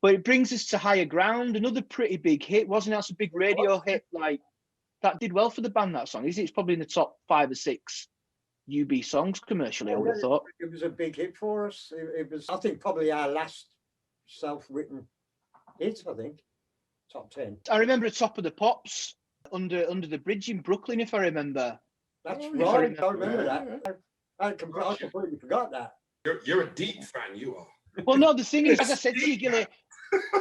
But it brings us to Higher Ground, another pretty big hit, wasn't it? That's a big radio hit. Like, that did well for the band, that song. It's probably in the top 5 or 6 UB songs commercially, I would have thought. It was a big hit for us. It was, I think, probably our last self-written hit, I think. Top 10. I remember Top of the Pops under the bridge in Brooklyn, if I remember. That's right. I remember that. I completely forgot that. You're a deep fan, you are. Well, no, the thing is, as I said to you, Gilly,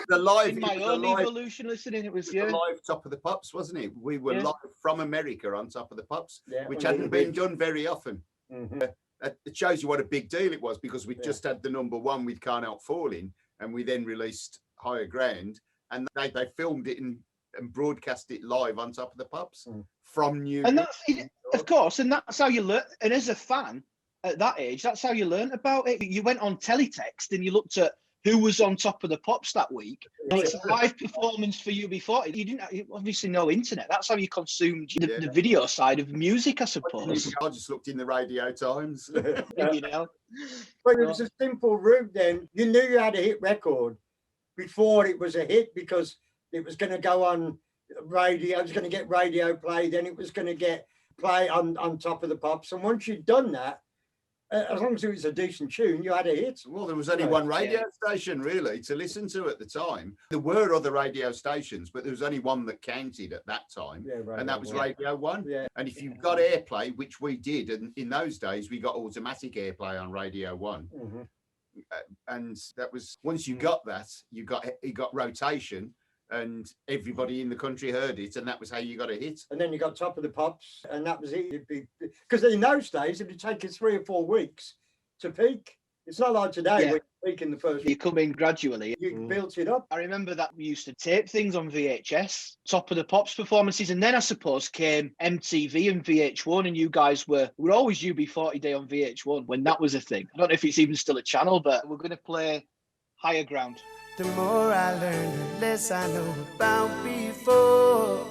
the live, in my own evolution listening, it was the live Top of the Pops, wasn't it? We were live from America on Top of the Pops, which hadn't been done very often. It shows you what a big deal it was, because we just had the #1 with Can't Help Falling, and we then released Higher Ground, and they filmed it and broadcast it live on Top of the Pops from New York. And that's, of course, and that's how you learn. And as a fan at that age, that's how you learned about it. You went on teletext and you looked at who was on Top of the Pops that week. And it's a live performance for UB40. You didn't obviously no internet. That's how you consumed the video side of music, I suppose. I just looked in the Radio Times. You know, but it was a simple route. Then you knew you had a hit record before it was a hit, because it was going to go on radio. It was going to get radio play. Then it was going to get play on Top of the Pops. And once you'd done that, as long as it was a decent tune, you had a hit. Well, there was only one radio station really to listen to at the time. There were other radio stations, but there was only one that counted at that time, and that was Radio 1. And if you got airplay, which we did, and in those days we got automatic airplay on Radio 1, and that was, once you got that, you got rotation, and everybody in the country heard it, and that was how you got a hit. And then you got Top of the Pops, and that was it. Because in those days, it would take you 3 or 4 weeks to peak. It's not like today when you peak in the first week. You come in gradually. You built it up. I remember that we used to tape things on VHS, Top of the Pops performances, and then I suppose came MTV and VH1, and you guys were always UB40 Day on VH1 when that was a thing. I don't know if it's even still a channel, but we're going to play Higher Ground. The more I learn, the less I know about before.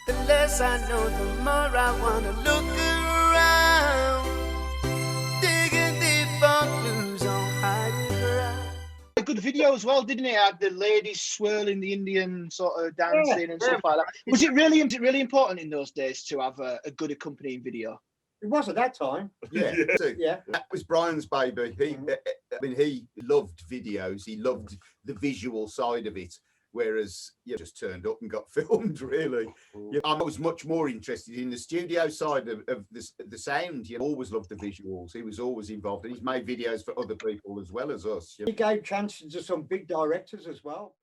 The less I know, the more I want to look around. Digging deep for clues on higher ground. A good video as well, didn't it? Had the ladies swirling the Indian sort of dancing and stuff like that. Was it really important in those days to have a good accompanying video? It was at that time. That was Brian's baby. He loved videos. He loved the visual side of it, whereas you just turned up and got filmed, really. I was much more interested in the studio side of the sound. Always loved the visuals. He was always involved, and he's made videos for other people as well as us. He gave chances to some big directors as well.